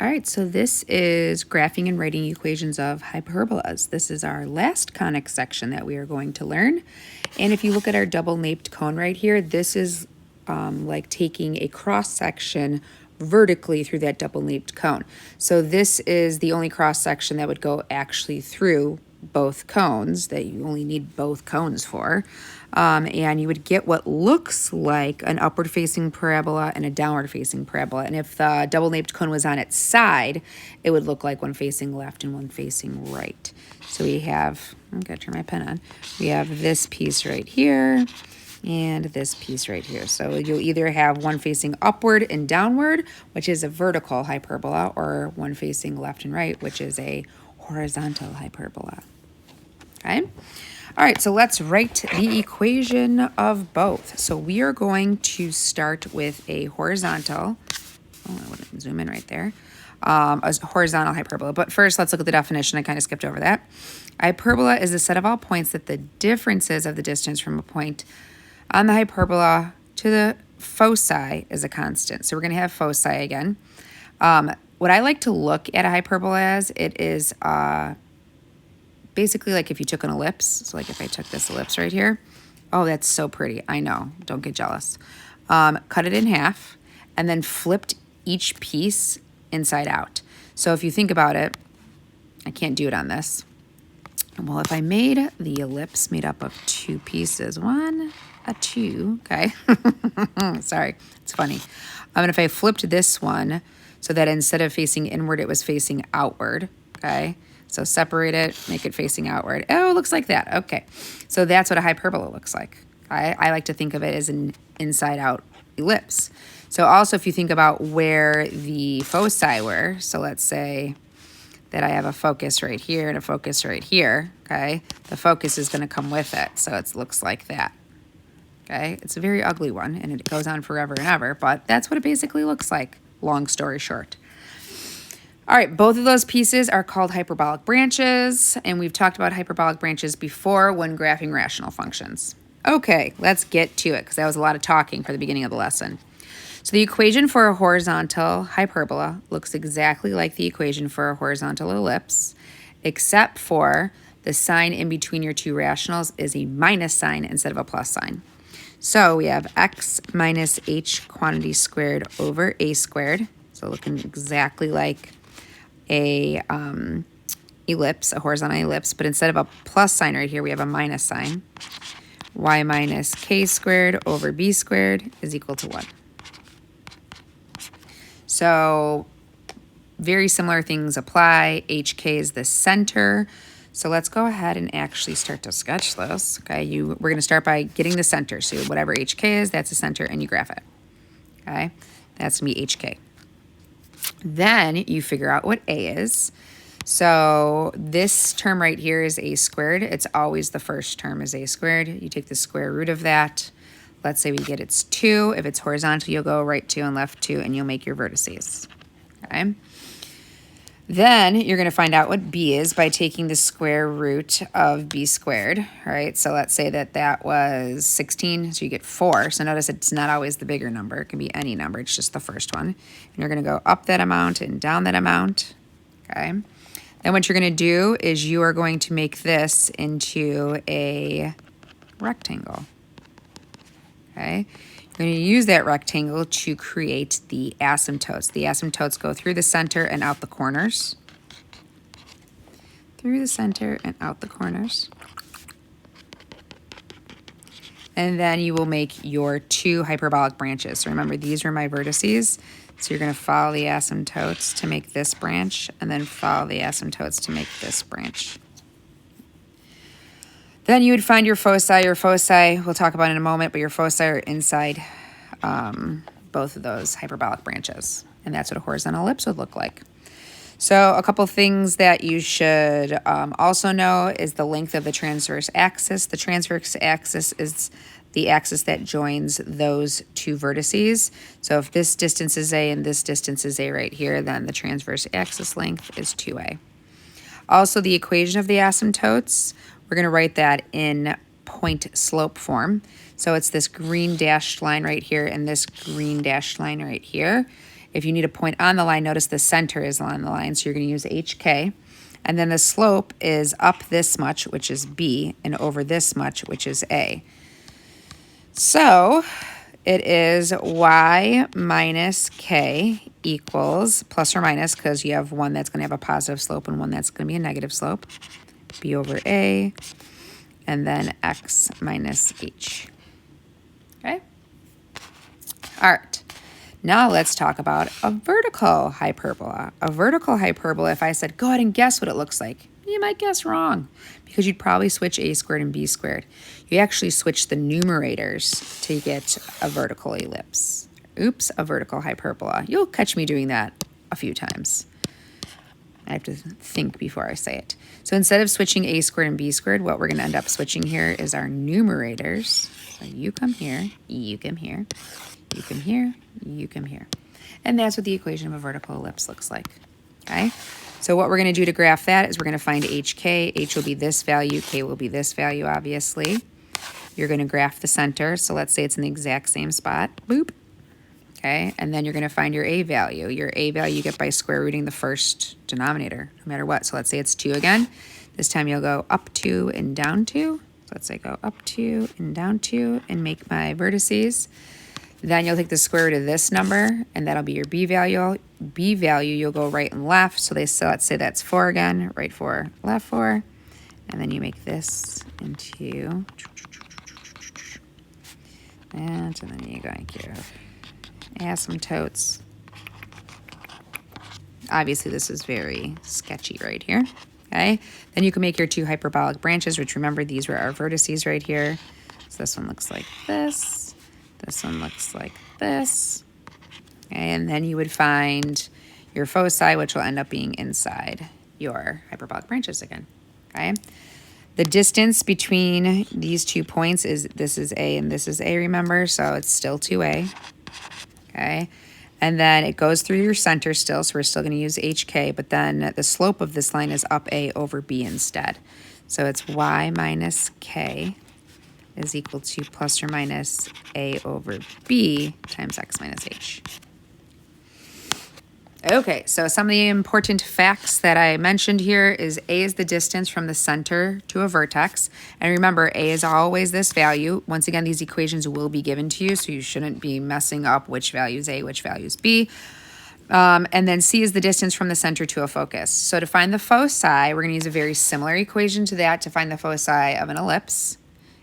All right, so this is graphing and writing equations of hyperbolas. This is our last conic section that we are going to learn. And if you look at our double-naped cone right here, this is like taking a cross-section vertically through that double-naped cone. So this is the only cross-section that would go actually through both cones, that you only need both cones for. And you would get what looks like an upward facing parabola and a downward facing parabola. And if the double naped cone was on its side, it would look like one facing left and one facing right. So we have, I'm gonna turn my pen on. We have this piece right here and this piece right here. So you'll either have one facing upward and downward, which is a vertical hyperbola, or one facing left and right, which is a horizontal hyperbola. Okay. All right, so let's write the equation of both. So we are going to start with a horizontal, oh, I wouldn't zoom in right there, a horizontal hyperbola. But first, let's look at the definition. I kind of skipped over that. A hyperbola is the set of all points that the differences of the distance from a point on the hyperbola to the foci is a constant. So we're going to have foci again. What I like to look at a hyperbola as, it is basically like if you took an ellipse. So like if I took this ellipse right here, oh, that's so pretty. I know, don't get jealous. Cut it in half and then flipped each piece inside out. So if you think about it, I can't do it on this. Well, if I made the ellipse made up of two pieces, one, a two, okay. Sorry, it's funny. And if I flipped this one so that instead of facing inward, it was facing outward, okay. So separate it, make it facing outward. Oh, it looks like that. Okay. So that's what a hyperbola looks like. I like to think of it as an inside-out ellipse. So also if you think about where the foci were, so let's say that I have a focus right here and a focus right here, okay? The focus is going to come with it, so it looks like that, okay? It's a very ugly one, and it goes on forever and ever, but that's what it basically looks like, long story short. All right, both of those pieces are called hyperbolic branches, and we've talked about hyperbolic branches before when graphing rational functions. Okay, let's get to it, because that was a lot of talking for the beginning of the lesson. So the equation for a horizontal hyperbola looks exactly like the equation for a horizontal ellipse, except for the sign in between your two rationals is a minus sign instead of a plus sign. So we have x minus h quantity squared over a squared, so looking exactly like a ellipse, a horizontal ellipse, but instead of a plus sign right here, we have a minus sign. Y minus k squared over b squared is equal to 1. So very similar things apply. HK is the center. So let's go ahead and actually start to sketch this. Okay, we're going to start by getting the center. So whatever HK is, that's the center, and you graph it. Okay, that's going to be HK. Then you figure out what A is. So this term right here is A squared. It's always the first term is A squared. You take the square root of that. Let's say we get it's 2. If it's horizontal, you'll go right 2 and left 2, and you'll make your vertices. Okay. Then you're going to find out what B is by taking the square root of B squared, right? So let's say that that was 16, so you get 4. So notice it's not always the bigger number. It can be any number. It's just the first one. And you're going to go up that amount and down that amount, okay? Then what you're going to do is you are going to make this into a rectangle, okay? You're going to use that rectangle to create the asymptotes. The asymptotes go through the center and out the corners. Through the center and out the corners. And then you will make your 2 hyperbolic branches. So remember, these are my vertices. So you're going to follow the asymptotes to make this branch, and then follow the asymptotes to make this branch. Then you would find your foci. Your foci, we'll talk about in a moment, but your foci are inside both of those hyperbolic branches. And that's what a horizontal ellipse would look like. So a couple things that you should also know is the length of the transverse axis. The transverse axis is the axis that joins those 2 vertices. So if this distance is A and this distance is A right here, then the transverse axis length is 2A. Also, the equation of the asymptotes, we're going to write that in point slope form. So it's this green dashed line right here and this green dashed line right here. If you need a point on the line, notice the center is on the line, so you're going to use HK. And then the slope is up this much, which is B, and over this much, which is A. So it is y minus k equals, plus or minus, because you have one that's going to have a positive slope and one that's going to be a negative slope, b over a, and then x minus h. Okay? All right. Now let's talk about a vertical hyperbola. A vertical hyperbola, if I said, go ahead and guess what it looks like, you might guess wrong because you'd probably switch a squared and b squared. You actually switch the numerators to get a vertical ellipse. Oops, a vertical hyperbola. You'll catch me doing that a few times. I have to think before I say it. So instead of switching a squared and b squared, what we're going to end up switching here is our numerators. So you come here, you come here, you come here, you come here. And that's what the equation of a vertical ellipse looks like. Okay? So what we're going to do to graph that is we're going to find HK. H will be this value. K will be this value, obviously. You're going to graph the center. So let's say it's in the exact same spot. Boop. Okay? And then you're going to find your A value. Your A value you get by square rooting the first denominator, no matter what. So let's say it's 2 again. This time you'll go up 2 and down 2. So let's say go up 2 and down 2 and make my vertices. Then you'll take the square root of this number, and that'll be your B value. B value, you'll go right and left. So let's say that's 4 again, right 4, left 4. And then you make this into that, and then you're going to asymptotes. Obviously, this is very sketchy right here. Okay, then you can make your 2 hyperbolic branches, which remember these were our vertices right here. So this one looks like this. This one looks like this. And then you would find your foci, which will end up being inside your hyperbolic branches again. Okay. The distance between these 2 points is, this is A and this is A, remember? So it's still 2A. Okay. And then it goes through your center still, so we're still going to use HK, but then the slope of this line is up A over B instead. So it's y minus k is equal to plus or minus a over b times x minus h. Okay, so some of the important facts that I mentioned here is a is the distance from the center to a vertex. And remember, a is always this value. Once again, these equations will be given to you, so you shouldn't be messing up which value is a, which value is b. And then c is the distance from the center to a focus. So to find the foci, we're going to use a very similar equation to that to find the foci of an ellipse,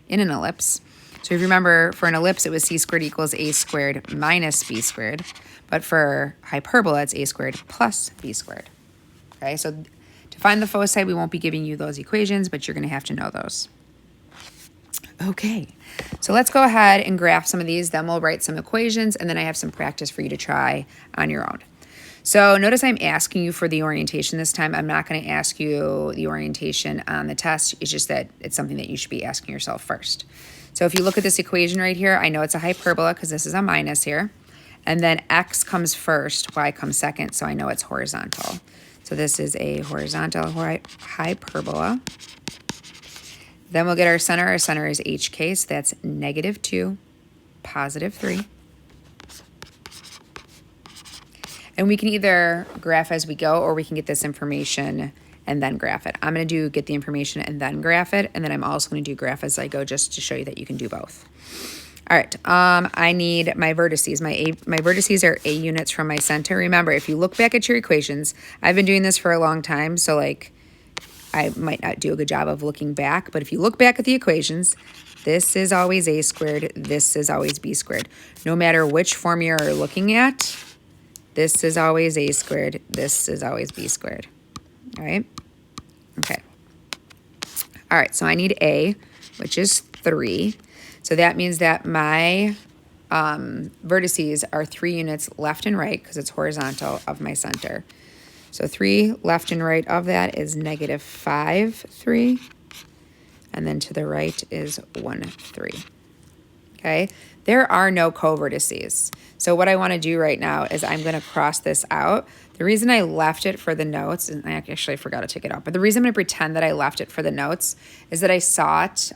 in an ellipse. So if you remember, for an ellipse, it was c squared equals a squared minus b squared. But for hyperbola, it's a squared plus b squared. Okay, so to find the foci, we won't be giving you those equations, but you're going to have to know those. Okay, so let's go ahead and graph some of these. Then we'll write some equations, and then I have some practice for you to try on your own. So notice I'm asking you for the orientation this time. I'm not going to ask you the orientation on the test. It's just that it's something that you should be asking yourself first. So if you look at this equation right here, I know it's a hyperbola because this is a minus here. And then x comes first, y comes second, so I know it's horizontal. So this is a horizontal hyperbola. Then we'll get our center. Our center is hk, so that's -2, +3. And we can either graph as we go, or we can get this information and then graph it. I'm going to get the information and then graph it, and then I'm also going to do graph as I go just to show you that you can do both. All right, I need my vertices. My vertices are A units from my center. Remember, if you look back at your equations, I've been doing this for a long time, so like I might not do a good job of looking back, but if you look back at the equations, this is always A squared, this is always B squared. No matter which form you're looking at, this is always A squared, this is always B squared. All right? Okay. All right, so I need A, which is 3. So that means that my vertices are 3 units left and right, because it's horizontal, of my center. So 3 left and right of that is -5, 3. And then to the right is 1, 3. Okay? There are no co-vertices. So what I want to do right now is I'm going to cross this out. The reason I left it for the notes, and I actually forgot to take it out, but the reason I'm going to pretend that I left it for the notes is that I saw it.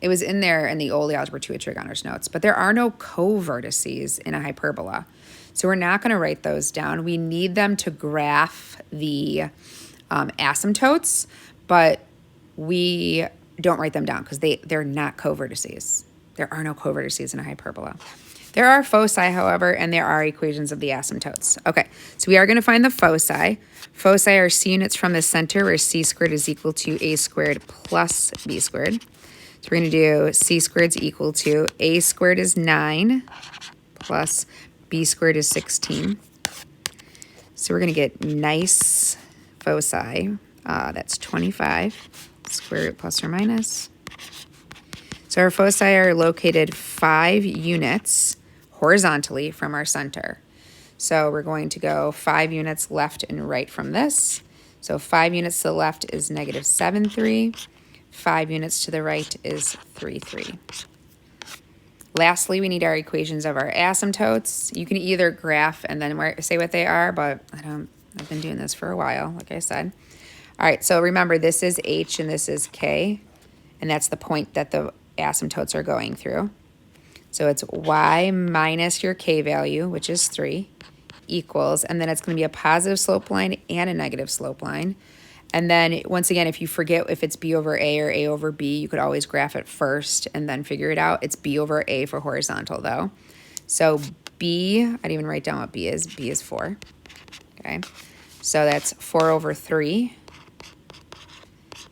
It was in there in the old Algebra 2 at Trigonometry's notes, but there are no co-vertices in a hyperbola. So we're not going to write those down. We need them to graph the asymptotes, but we don't write them down because they're not covertices. There are no covertices in a hyperbola. There are foci, however, and there are equations of the asymptotes. Okay, so we are going to find the foci. Foci are C units from the center, where C squared is equal to A squared plus B squared. So we're going to do C squared is equal to A squared is 9 plus B squared is 16. So we're going to get nice foci. That's 25, square root plus or minus. So our foci are located 5 units horizontally from our center. So we're going to go 5 units left and right from this. So 5 units to the left is negative 7, 3. 5 units to the right is 3, 3. Lastly, we need our equations of our asymptotes. You can either graph and then say what they are, but I've been doing this for a while, like I said. All right, so remember, this is H and this is K, and that's the point that the asymptotes are going through. So it's y minus your K value, which is 3, equals, and then it's going to be a positive slope line and a negative slope line. And then, once again, if you forget if it's B over A or A over B, you could always graph it first and then figure it out. It's B over A for horizontal, though. So B, I didn't even write down what B is. B is 4. Okay, so that's 4 over 3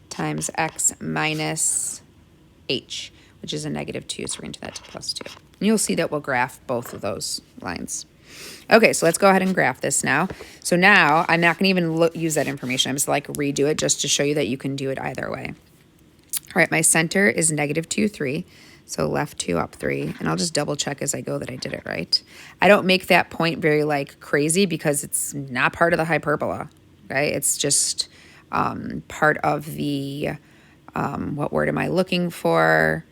times X minus H, which is a negative 2, so we're going to do that to plus 2. And you'll see that we'll graph both of those lines. Okay, so let's go ahead and graph this now. So now I'm not going to even use that information. I'm just like redo it just to show you that you can do it either way. All right, my center is negative 2, 3. So left 2, up 3. And I'll just double check as I go that I did it right. I don't make that point very like crazy because it's not part of the hyperbola, right? It's just part of the, what word am I looking for?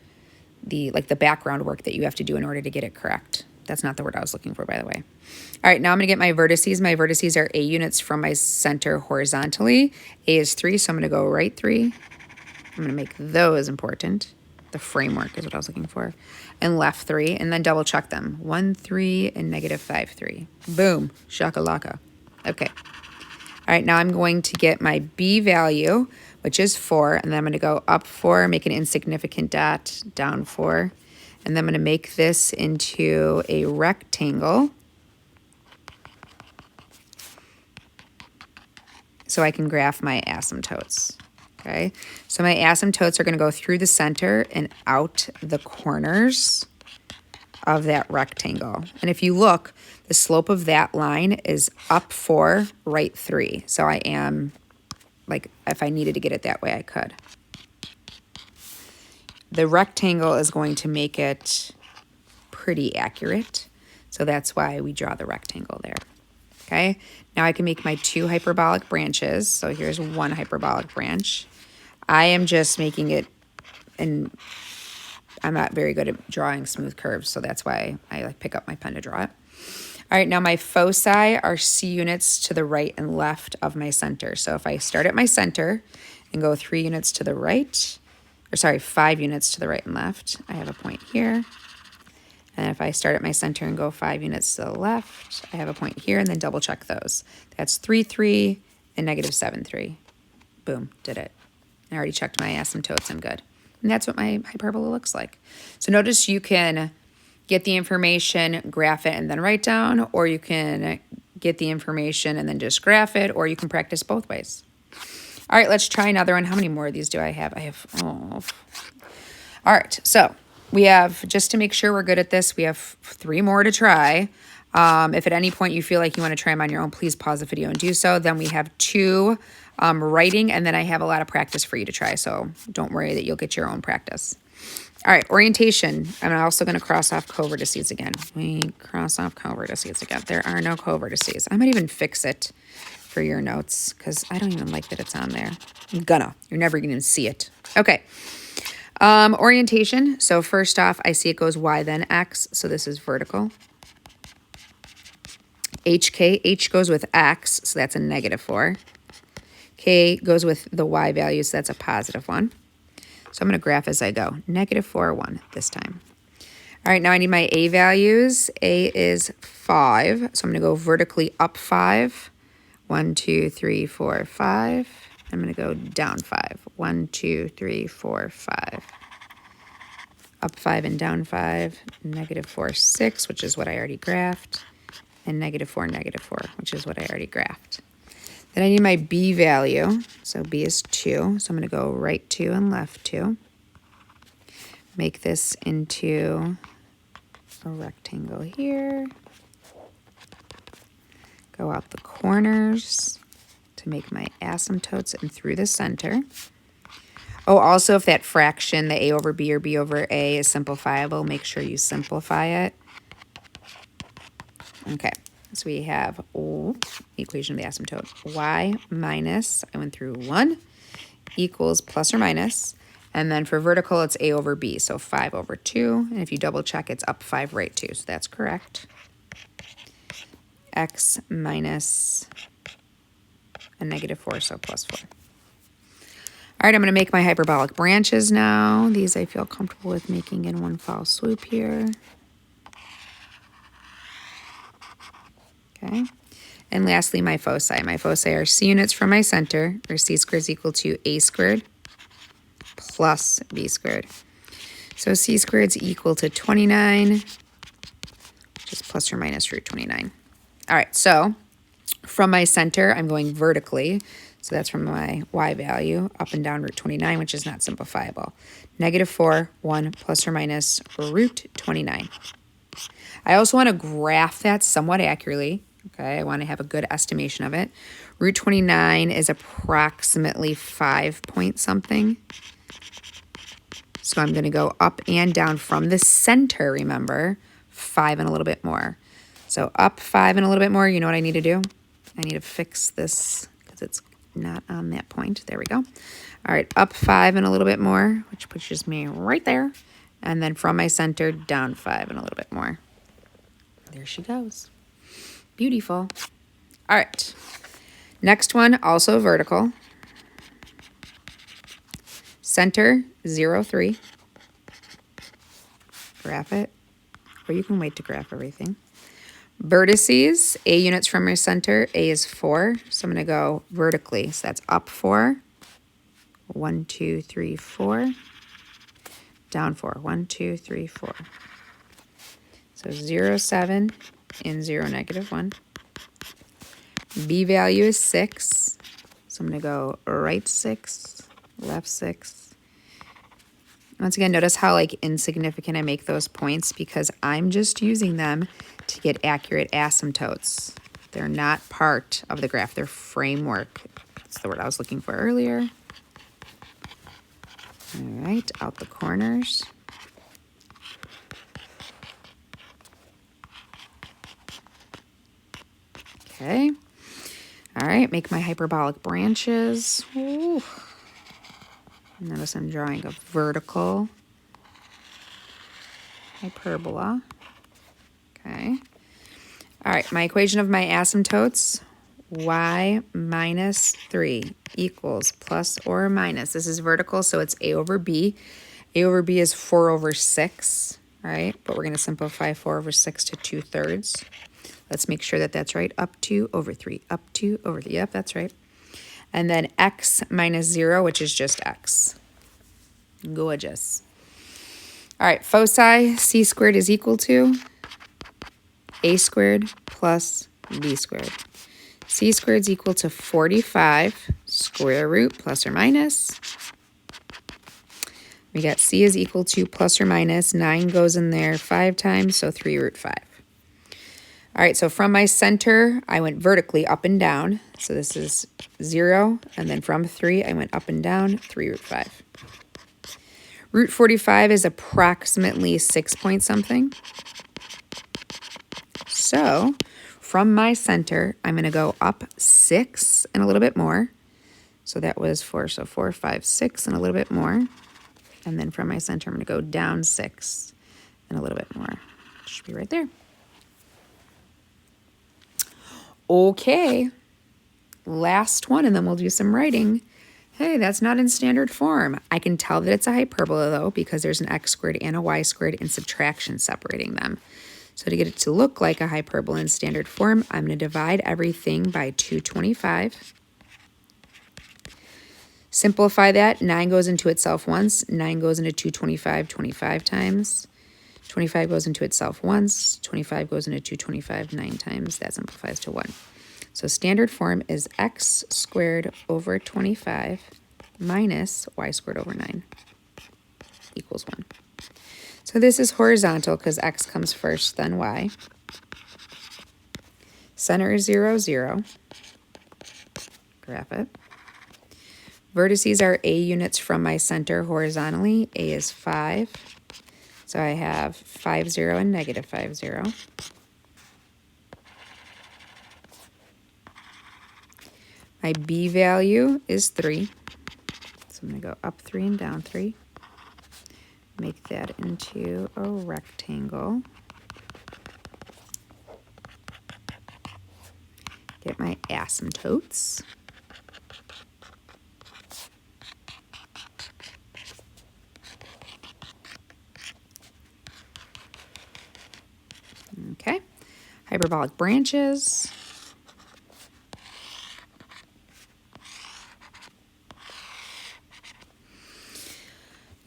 The background work that you have to do in order to get it correct. That's not the word I was looking for, by the way. All right, now I'm going to get my vertices. My vertices are A units from my center horizontally. A is 3, so I'm going to go right 3. I'm going to make those important. The framework is what I was looking for. And left 3, and then double check them. 1, 3, and negative 5, 3. Boom, shakalaka. Okay. All right, now I'm going to get my B value, which is 4, and then I'm going to go up 4, make an insignificant dot, down 4. And then I'm going to make this into a rectangle so I can graph my asymptotes. Okay, so my asymptotes are going to go through the center and out the corners of that rectangle. And if you look, the slope of that line is up 4, right 3. So I am, like, if I needed to get it that way, I could. The rectangle is going to make it pretty accurate. So that's why we draw the rectangle there. Okay, now I can make my 2 hyperbolic branches. So here's 1 hyperbolic branch. I am just making it, and I'm not very good at drawing smooth curves, so that's why I like pick up my pen to draw it. All right, now my foci are C units to the right and left of my center. So if I start at my center and go 3 units to the right, or sorry, 5 units to the right and left, I have a point here. And if I start at my center and go 5 units to the left, I have a point here, and then double check those. That's 3, 3, and negative 7, 3. Boom, did it. I already checked my asymptotes, I'm good. And that's what my hyperbola looks like. So notice you can get the information, graph it, and then write down, or you can get the information and then just graph it, or you can practice both ways. All right, let's try another one. How many more of these do I have? I have, all right, so we have, just to make sure we're good at this, we have 3 more to try. If at any point you feel like you want to try them on your own, please pause the video and do so. Then we have 2 writing, and then I have a lot of practice for you to try, so don't worry that you'll get your own practice. All right, orientation. I'm also going to cross off covertices again. We cross off covertices again. There are no covertices. I might even fix it for your notes because I don't even like that it's on there. I'm gonna. You're never going to see it. Okay. Orientation. So first off, I see it goes Y then X. So this is vertical. HK. H goes with X. So that's a negative 4. K goes with the Y value. So that's a positive 1. So I'm going to graph as I go. Negative 4, 1 this time. All right, now I need my A values. A is 5, so I'm gonna go vertically up 5. 1, 2, 3, 4, 5. I'm gonna go down 5. 1, 2, 3, 4, 5. Up 5 and down 5. -4, 6, which is what I already graphed. And -4, -4, which is what I already graphed. Then I need my B value. So B is 2. So I'm gonna go right 2 and left 2. Make this into a rectangle here. Go out the corners to make my asymptotes and through the center. Oh, also if that fraction, the A over B or B over A is simplifiable, make sure you simplify it. Okay, so we have equation of the asymptote. Y minus, I went through 1, equals plus or minus. And then for vertical, it's A over B, so 5 over 2. And if you double check, it's up 5, right 2, so that's correct. X minus a -4, so plus 4. All right, I'm going to make my hyperbolic branches now. These I feel comfortable with making in one foul swoop here. Okay. And lastly, my foci. My foci are C units from my center, where C squared is equal to A squared plus B squared. So C squared is equal to 29, which is plus or minus root 29. All right, so from my center, I'm going vertically. So that's from my Y value, up and down root 29, which is not simplifiable. -4, 1, plus or minus root 29. I also want to graph that somewhat accurately. Okay, I want to have a good estimation of it. Root 29 is approximately 5 point something. So I'm going to go up and down from the center, remember, 5 and a little bit more. So up 5 and a little bit more, you know what I need to do? I need to fix this because it's not on that point. There we go. All right, up 5 and a little bit more, which pushes me right there. And then from my center, down 5 and a little bit more. There she goes. Beautiful. All right. Next one, also vertical. Center, 0, 3. Graph it. Or you can wait to graph everything. Vertices, A units from my center. A is 4. So I'm going to go vertically. So that's up 4. 1, 2, 3, 4. Down 4. 1, 2, 3, 4. So 0, 7. And 0, -1. B value is 6. So I'm going to go right 6, left 6. Once again, notice how like insignificant I make those points because I'm just using them to get accurate asymptotes. They're not part of the graph. They're framework. That's the word I was looking for earlier. All right, out the corners. Okay. All right, make my hyperbolic branches. Ooh. Notice I'm drawing a vertical hyperbola. Okay. All right, my equation of my asymptotes, y minus 3 equals plus or minus. This is vertical, so it's A over B. A over B is 4 over 6, all right? But we're going to simplify 4 over 6 to 2/3. Let's make sure that that's right. Up 2 over 3, up 2 over 3. Yep, that's right. And then x minus 0, which is just x. Gorgeous. All right, foci, C squared is equal to A squared plus B squared. C squared is equal to 45 square root plus or minus. We got C is equal to plus or minus. 9 goes in there 5 times, so 3 root 5. All right, so from my center, I went vertically up and down. So this is 0, and then from 3, I went up and down, 3 root 5. Root 45 is approximately 6 point something. So from my center, I'm going to go up 6 and a little bit more. So that was 4, so 4, 5, 6 and a little bit more. And then from my center, I'm going to go down 6 and a little bit more. Should be right there. Okay, last one, and then we'll do some writing. Hey, that's not in standard form. I can tell that it's a hyperbola though because there's an x squared and a y squared in subtraction separating them. So to get it to look like a hyperbola in standard form, I'm going to divide everything by 225. Simplify that. 9 goes into itself once. 9 goes into 225 25 times. 25 goes into itself once. 25 goes into 225 9 times. That simplifies to 1. So standard form is x squared over 25 minus y squared over 9 equals 1. So this is horizontal because x comes first, then y. Center is 0, 0. Graph it. Vertices are a units from my center horizontally. A is 5. So I have 5, 0 and negative 5, 0. My b value is 3. So I'm going to go up 3 and down 3. Make that into a rectangle. Get my asymptotes. Okay. Hyperbolic branches.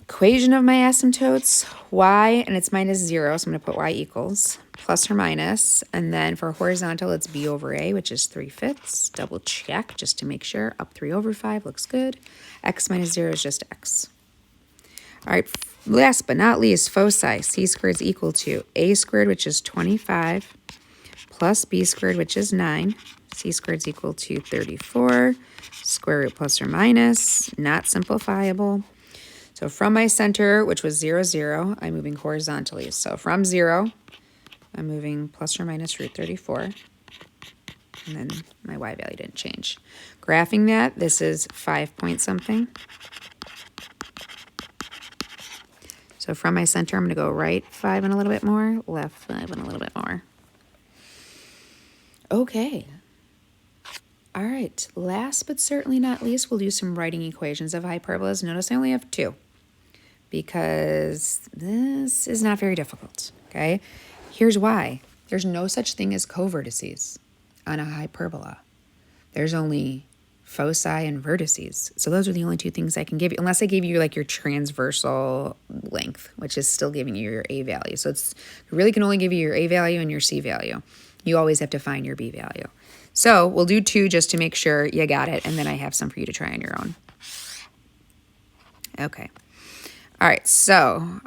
Equation of my asymptotes, y, and it's minus 0, so I'm going to put y equals plus or minus, and then for horizontal, it's b over a, which is 3/5. Double check just to make sure. Up 3 over 5 looks good. X minus 0 is just x. All right, last but not least, foci. C squared is equal to a squared, which is 25, plus b squared, which is 9. C squared is equal to 34. Square root plus or minus, not simplifiable. So from my center, which was 0, 0, I'm moving horizontally. So from 0, I'm moving plus or minus root 34. And then my y value didn't change. Graphing that, this is 5 point something. So from my center, I'm going to go right 5 and a little bit more, left 5 and a little bit more. Okay. All right. Last but certainly not least, we'll do some writing equations of hyperbolas. Notice I only have 2. Because this is not very difficult, okay? Here's why. There's no such thing as covertices on a hyperbola. There's only foci and vertices. So those are the only 2 things I can give you, unless I gave you like your transversal length, which is still giving you your a value. So it really can only give you your a value and your c value. You always have to find your b value. So we'll do 2 just to make sure you got it, and then I have some for you to try on your own. Okay. All right, so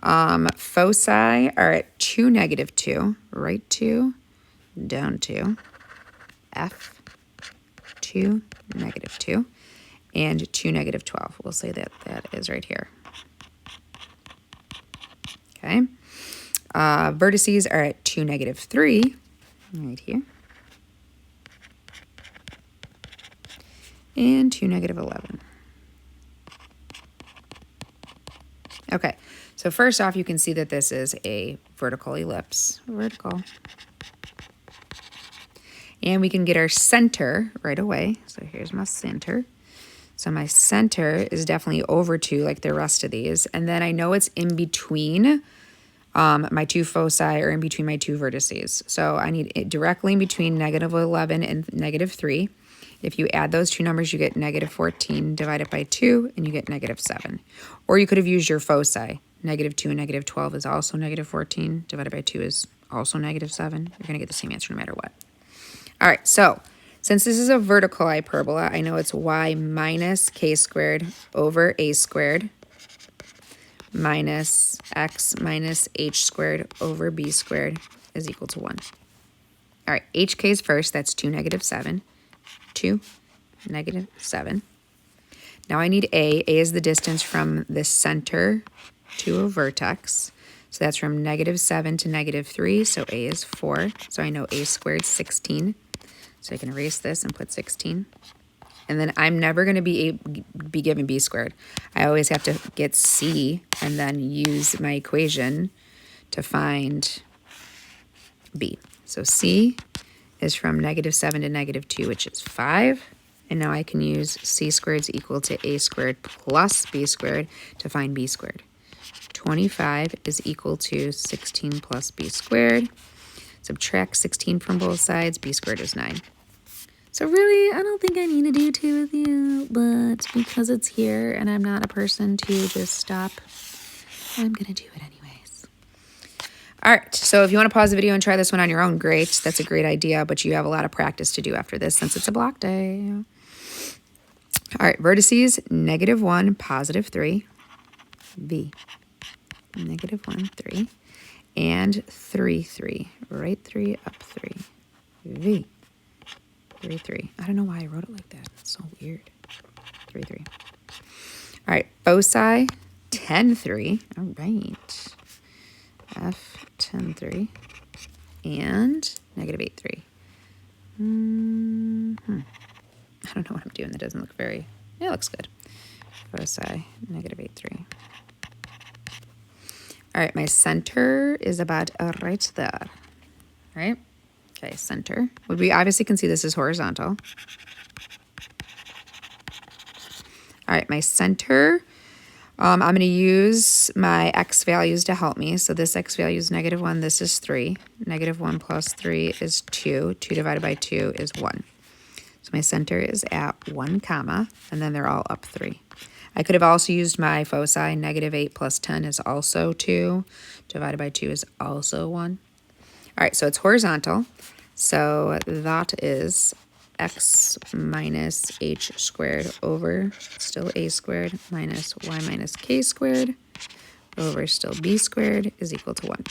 foci are at 2, negative 2, right 2, down 2, F, 2, negative 2, and 2, negative 12. We'll say that that is right here. Okay. Vertices are at 2, negative 3, right here, and 2, negative 11. Okay, so first off, you can see that this is a vertical ellipse. Vertical. And we can get our center right away. So here's my center. So my center is definitely over 2 like the rest of these. And then I know it's in between my 2 foci or in between my 2 vertices. So I need it directly in between negative 11 and negative 3. If you add those 2 numbers, you get negative 14 divided by 2, and you get negative 7. Or you could have used your foci. Negative 2 and negative 12 is also negative 14. Divided by 2 is also negative 7. You're going to get the same answer no matter what. All right, so since this is a vertical hyperbola, I know it's y minus k squared over a squared minus x minus h squared over b squared is equal to 1. All right, hk is first. That's 2, negative 7. 2, negative 7. Now I need A. A is the distance from the center to a vertex. So that's from negative 7 to negative 3. So A is 4. So I know A squared 16. So I can erase this and put 16. And then I'm never going to be given B squared. I always have to get C and then use my equation to find B. So C is from negative 7 to negative 2, which is 5. And now I can use c squared is equal to a squared plus b squared to find b squared. 25 is equal to 16 plus b squared. Subtract 16 from both sides, b squared is 9. So really, I don't think I need to do 2 with you, but because it's here and I'm not a person to just stop, I'm going to do it anyways. All right, so if you want to pause the video and try this one on your own, great. That's a great idea, but you have a lot of practice to do after this since it's a block day. All right, vertices, -1, +3, v. -1, 3, and 3, 3. Right 3, up 3, v. 3, 3. I don't know why I wrote it like that. It's so weird. 3, 3. All right, foci, 10, 3. All right. F, 10, 3. And -8, 3. I don't know what I'm doing. That doesn't look very... Yeah, it looks good. Foci, -8, 3. All right, my center is about right there. Right? Okay, center. We obviously can see this is horizontal. All right, my center, I'm going to use my x values to help me. So this x value is -1, this is 3. -1 plus 3 is 2. 2 divided by 2 is 1. So my center is at 1 comma, and then they're all up 3. I could have also used my foci. -8 plus 10 is also 2. Divided by 2 is also 1. All right, so it's horizontal. So that is x minus h squared over still a squared minus y minus k squared over still b squared is equal to 1.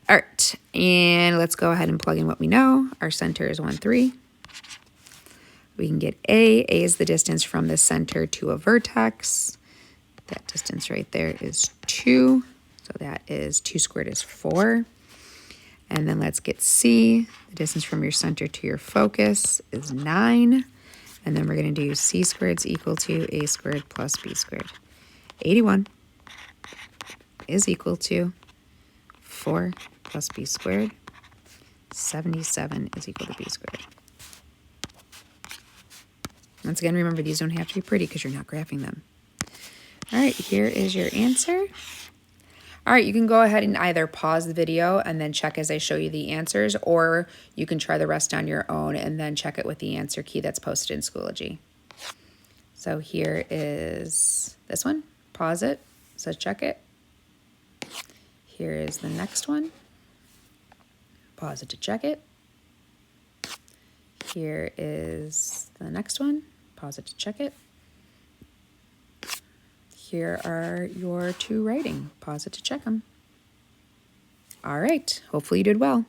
All right, and let's go ahead and plug in what we know. Our center is 1, 3. We can get A. A is the distance from the center to a vertex. That distance right there is 2. So that is 2 squared is 4. And then let's get C. The distance from your center to your focus is 9. And then we're going to do C squared is equal to A squared plus B squared. 81 is equal to 4 plus B squared. 77 is equal to B squared. Once again, remember, these don't have to be pretty because you're not graphing them. All right, here is your answer. All right, you can go ahead and either pause the video and then check as I show you the answers, or you can try the rest on your own and then check it with the answer key that's posted in Schoology. So here is this one. Pause it. So check it. Here is the next one. Pause it to check it. Here is the next one. Pause it to check it. Here are your 2 writing. Pause it to check them. All right. Hopefully you did well.